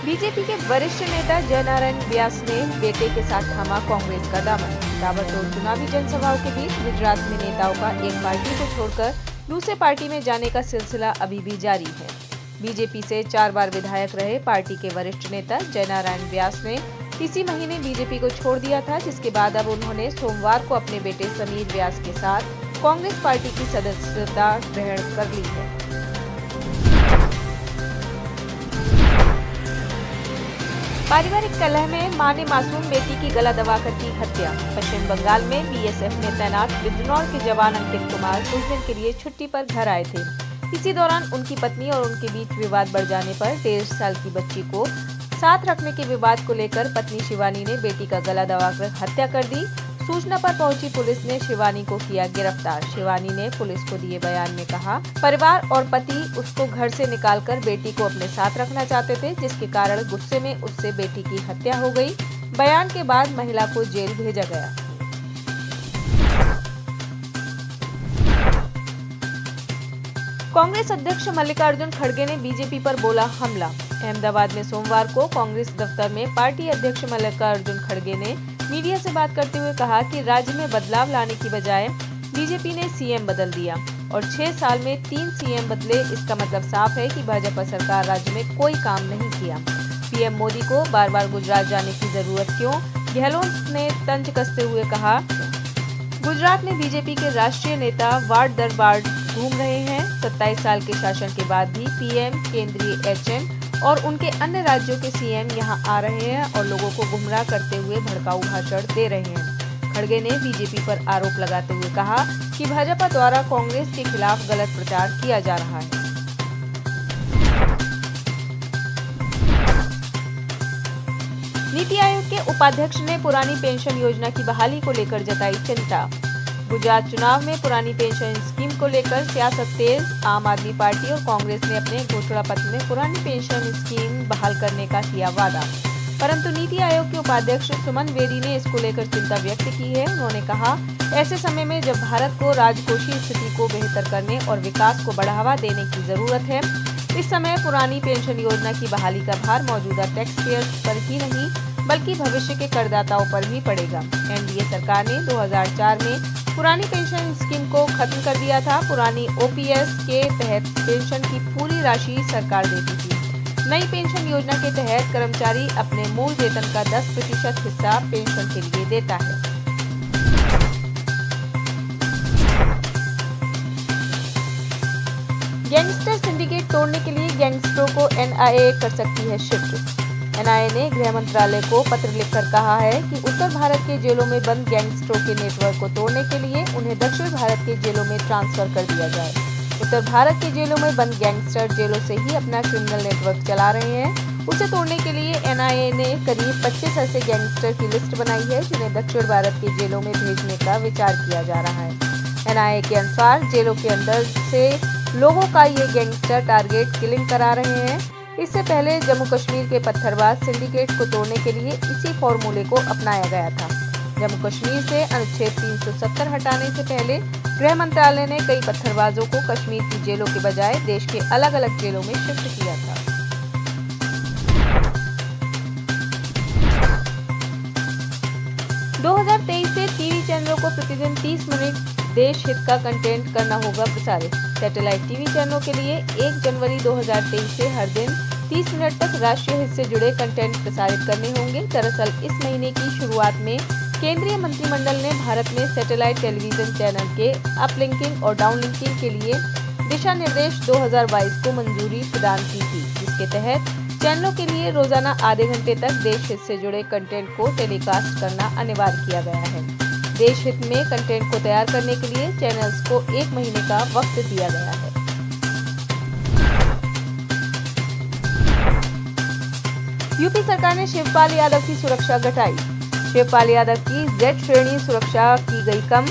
BJP के वरिष्ठ नेता जयनारायण व्यास ने बेटे के साथ थामा कांग्रेस का दामन। ताबड़तोड़ चुनावी जनसभाओं के बीच गुजरात में नेताओं का एक पार्टी को छोड़कर दूसरे पार्टी में जाने का सिलसिला अभी भी जारी है। बीजेपी से 4 बार विधायक रहे पार्टी के वरिष्ठ नेता जयनारायण व्यास ने इसी महीने बीजेपी को छोड़ दिया था, जिसके बाद अब उन्होंने सोमवार को अपने बेटे समीर व्यास के साथ कांग्रेस पार्टी की सदस्यता ग्रहण कर ली है। पारिवारिक कलह में मां ने मासूम बेटी की गला दबाकर की हत्या। पश्चिम बंगाल में बीएसएफ में तैनात बिजनौर के जवान अंकित कुमार कुछ दिन के लिए छुट्टी पर घर आए थे। इसी दौरान उनकी पत्नी और उनके बीच विवाद बढ़ जाने पर 1.5 साल की बच्ची को साथ रखने के विवाद को लेकर पत्नी शिवानी ने बेटी का गला दबाकर हत्या कर दी। सूचना पर पहुंची पुलिस ने शिवानी को किया गिरफ्तार। शिवानी ने पुलिस को दिए बयान में कहा, परिवार और पति उसको घर से निकालकर बेटी को अपने साथ रखना चाहते थे, जिसके कारण गुस्से में उससे बेटी की हत्या हो गई। बयान के बाद महिला को जेल भेजा गया। कांग्रेस अध्यक्ष मल्लिकार्जुन खड़गे ने बीजेपी पर बोला हमला। अहमदाबाद में सोमवार को कांग्रेस दफ्तर में पार्टी अध्यक्ष मल्लिकार्जुन खड़गे ने मीडिया से बात करते हुए कहा कि राज्य में बदलाव लाने की बजाय बीजेपी ने सीएम बदल दिया और 6 साल में 3 सीएम बदले। इसका मतलब साफ है कि भाजपा सरकार राज्य में कोई काम नहीं किया। पीएम मोदी को बार बार गुजरात जाने की जरूरत क्यों? गहलोत ने तंज कसते हुए कहा, गुजरात में बीजेपी के राष्ट्रीय नेता वार्ड दर वार्ड घूम रहे हैं। 27 साल के शासन के बाद भी पीएम, केंद्रीय एचएम और उनके अन्य राज्यों के सीएम यहां आ रहे हैं और लोगों को गुमराह करते हुए भड़काऊ भाषण दे रहे हैं। खड़गे ने बीजेपी पर आरोप लगाते हुए कहा कि भाजपा द्वारा कांग्रेस के खिलाफ गलत प्रचार किया जा रहा है। नीति आयोग के उपाध्यक्ष ने पुरानी पेंशन योजना की बहाली को लेकर जताई चिंता। गुजरात चुनाव में पुरानी पेंशन स्कीम को लेकर सियासत तेज। आम आदमी पार्टी और कांग्रेस ने अपने घोषणा पत्र में पुरानी पेंशन स्कीम बहाल करने का किया वादा, परंतु नीति आयोग के उपाध्यक्ष सुमन बेदी ने इसको लेकर चिंता व्यक्त की है। उन्होंने कहा, ऐसे समय में जब भारत को राजकोषीय स्थिति को बेहतर करने और विकास को बढ़ावा देने की जरूरत है, इस समय पुरानी पेंशन योजना की बहाली का भार मौजूदा टैक्स पेयर्स पर ही नहीं बल्कि भविष्य के करदाताओं पर भी पड़ेगा। एनडीए सरकार ने 2004 में पुरानी पेंशन स्कीम को खत्म कर दिया था। पुरानी ओपीएस के तहत पेंशन की पूरी राशि सरकार देती थी। नई पेंशन योजना के तहत कर्मचारी अपने मूल वेतन का 10% हिस्सा पेंशन के लिए देता है। गैंगस्टर सिंडिकेट तोड़ने के लिए गैंगस्टरों को एनआईए कर सकती है शिफ्ट। एनआईए ने गृह मंत्रालय को पत्र लिखकर कहा है कि उत्तर भारत के जेलों में बंद गैंगस्टरों के नेटवर्क को तोड़ने के लिए उन्हें दक्षिण भारत के जेलों में ट्रांसफर कर दिया जाए। उत्तर भारत के जेलों में बंद गैंगस्टर जेलों से ही अपना क्रिमिनल नेटवर्क चला रहे हैं। उसे तोड़ने के लिए एनआईए ने करीब 25 ऐसे गैंगस्टर की लिस्ट बनाई है, जिन्हें दक्षिण भारत के जेलों में भेजने का विचार किया जा रहा है। एनआईए के अनुसार जेलों के अंदर से लोगों का ये गैंगस्टर टारगेट किलिंग करा रहे हैं। इससे पहले जम्मू कश्मीर के पत्थरबाज सिंडिकेट को तोड़ने के लिए इसी फॉर्मूले को अपनाया गया था। जम्मू कश्मीर से अनुच्छेद 370 हटाने से पहले गृह मंत्रालय ने कई पत्थरबाजों को कश्मीर की जेलों के बजाय देश के अलग अलग जेलों में शिफ्ट किया था। से टीवी चैनलों को प्रतिदिन 30 मिनट देश हित का कंटेंट करना होगा प्रसारित। सैटेलाइट टीवी चैनलों के लिए 1 जनवरी 2023 से हर दिन 30 मिनट तक राष्ट्रीय हित से जुड़े कंटेंट प्रसारित करने होंगे। दरअसल इस महीने की शुरुआत में केंद्रीय मंत्रिमंडल ने भारत में सैटेलाइट टेलीविजन चैनल के अपलिंकिंग और डाउनलिंकिंग के लिए दिशा निर्देश 2022 को मंजूरी प्रदान की थी, जिसके तहत चैनलों के लिए रोजाना आधे घंटे तक देश हित से जुड़े कंटेंट को टेलीकास्ट करना अनिवार्य किया गया है। देश हित में कंटेंट को तैयार करने के लिए चैनल्स को 1 महीने का वक्त दिया गया है। यूपी सरकार ने शिवपाल यादव की सुरक्षा घटाई। शिवपाल यादव की Z श्रेणी सुरक्षा की गई कम।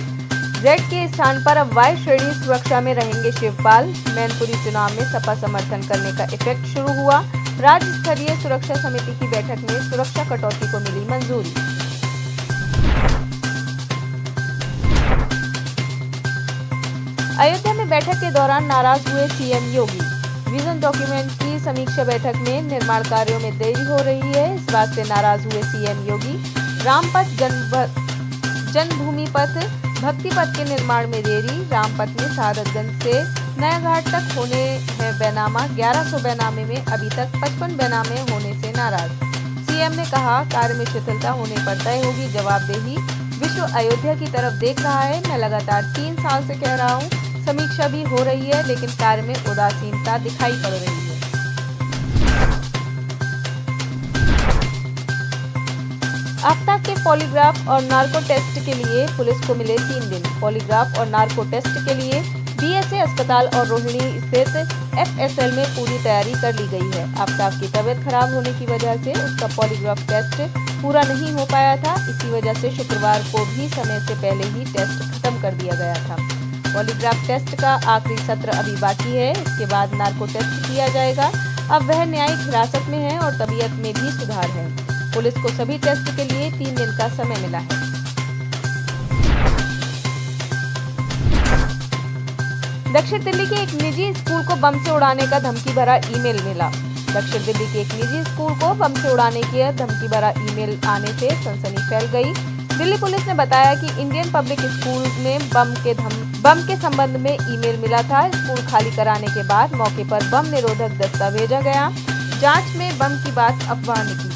Z के स्थान पर अब Y श्रेणी सुरक्षा में रहेंगे शिवपाल। मैनपुरी चुनाव में सपा समर्थन करने का इफेक्ट शुरू हुआ। राज्य स्तरीय सुरक्षा समिति की बैठक में सुरक्षा कटौती को मिली मंजूरी। अयोध्या में बैठक के दौरान नाराज हुए सीएम योगी। विजन डॉक्यूमेंट की समीक्षा बैठक में निर्माण कार्यों में देरी हो रही है, इस बात से नाराज हुए सीएम योगी। रामपथ जन्मभूमि पथ भक्ति पथ के निर्माण में देरी। रामपथ में सादतगंज से नया घाट तक होने हैं बैनामा। 1100 बैनामे में अभी तक 55 बैनामे होने से नाराज। सीएम ने कहा, कार्य में शिथिलता होने पर तय होगी जवाबदेही। विश्व अयोध्या की तरफ देख रहा है। मैं लगातार 3 साल से कह रहा हूँ, समीक्षा भी हो रही है, लेकिन कार्य में उदासीनता दिखाई पड़ रही है। आफ्ताब के पॉलीग्राफ और नार्को टेस्ट के लिए पुलिस को मिले 3 दिन। पॉलीग्राफ और नार्को टेस्ट के लिए बीएसए अस्पताल और रोहिणी स्थित एफएसएल में पूरी तैयारी कर ली गई है। आफ्ताब की तबीयत खराब होने की वजह से उसका पॉलीग्राफ टेस्ट पूरा नहीं हो पाया था। इसी वजह से शुक्रवार को भी समय से पहले ही टेस्ट खत्म कर दिया गया था। पॉलीग्राफ टेस्ट का आखिरी सत्र अभी बाकी है। इसके बाद नार्को टेस्ट किया जाएगा। अब वह न्यायिक हिरासत में है और तबीयत में भी सुधार है। पुलिस को सभी टेस्ट के लिए 3 दिन का समय मिला है। दक्षिण दिल्ली के एक निजी स्कूल को बम से उड़ाने का धमकी भरा ईमेल मिला। दक्षिण दिल्ली के एक निजी स्कूल को बम से उड़ाने की धमकी भरा ईमेल आने से सनसनी फैल गई। दिल्ली पुलिस ने बताया कि इंडियन पब्लिक स्कूल में बम के संबंध में ईमेल मिला था। स्कूल खाली कराने के बाद मौके पर बम निरोधक दस्ता भेजा गया। जांच में बम की बात अफवाह निकली।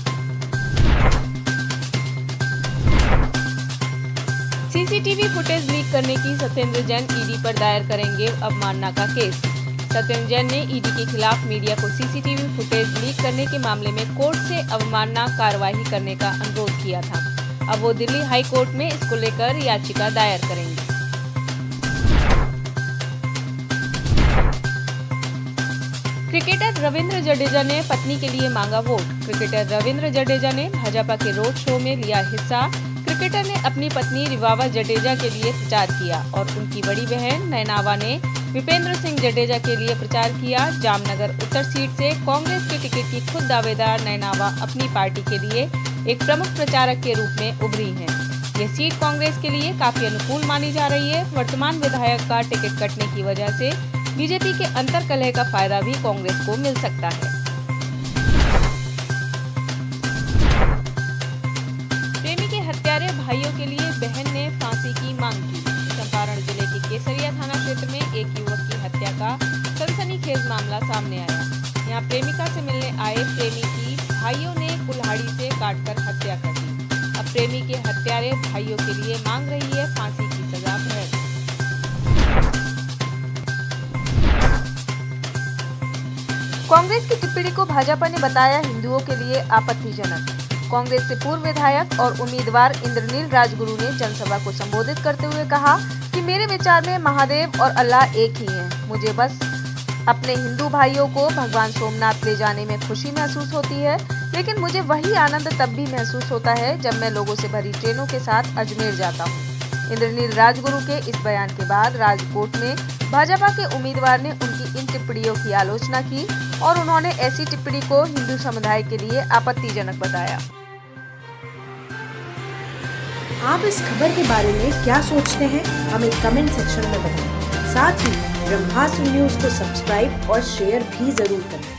सीसीटीवी फुटेज लीक करने की सत्येंद्र जैन ईडी पर दायर करेंगे अवमानना का केस। सत्येंद्र जैन ने ईडी के खिलाफ मीडिया को सीसीटीवी फुटेज लीक करने के मामले में कोर्ट से अवमानना कार्रवाई करने का अनुरोध किया था। अब वो दिल्ली हाई कोर्ट में इसको लेकर याचिका दायर करेंगे। क्रिकेटर रविंद्र जडेजा ने पत्नी के लिए मांगा वोट। क्रिकेटर रविंद्र जडेजा ने भाजपा के रोड शो में लिया हिस्सा। क्रिकेटर ने अपनी पत्नी रिवावा जडेजा के लिए प्रचार किया और उनकी बड़ी बहन नैनावा ने विपेंद्र सिंह जडेजा के लिए प्रचार किया। जामनगर उत्तर सीट से कांग्रेस के टिकट की खुद दावेदार नैनावा अपनी पार्टी के लिए एक प्रमुख प्रचारक के रूप में उभरी हैं। यह सीट कांग्रेस के लिए काफी अनुकूल मानी जा रही है। वर्तमान विधायक का टिकट कटने की वजह से बीजेपी के अंतर्कलह का फायदा भी कांग्रेस को मिल सकता है। प्रेमी के हत्यारे भाइयों के लिए बहन ने फांसी की मांग की। चंपारण जिले के केसरिया थाना क्षेत्र में एक युवक की हत्या का सनसनीखेज मामला सामने आया। यहां प्रेमिका से मिलने आए प्रेमी की भाइयों ने कुल्हाड़ी से काटकर हत्या कर दी। अब प्रेमी के हत्यारे भाइयों के लिए मांग रही है फांसी की सजा बहन। कांग्रेस की टिप्पणी को भाजपा ने बताया हिंदुओं के लिए आपत्तिजनक। कांग्रेस से पूर्व विधायक और उम्मीदवार इंद्रनील राजगुरु ने जनसभा को संबोधित करते हुए कहा कि मेरे विचार में महादेव और अल्लाह एक ही हैं। मुझे बस अपने हिंदू भाइयों को भगवान सोमनाथ ले जाने में खुशी महसूस होती है, लेकिन मुझे वही आनंद तब भी महसूस होता है जब मैं लोगों से भरी ट्रेनों के साथ अजमेर जाता हूँ। इंद्रनील राजगुरु के इस बयान के बाद राजकोट में भाजपा के उम्मीदवार ने उनकी इन टिप्पणियों की आलोचना की और उन्होंने ऐसी टिप्पणी को हिंदू समुदाय के लिए आपत्तिजनक बताया। आप इस खबर के बारे में क्या सोचते हैं, हमें कमेंट सेक्शन में बताएं। साथ ही ब्रह्मास्त्र न्यूज को सब्सक्राइब और शेयर भी जरूर करें।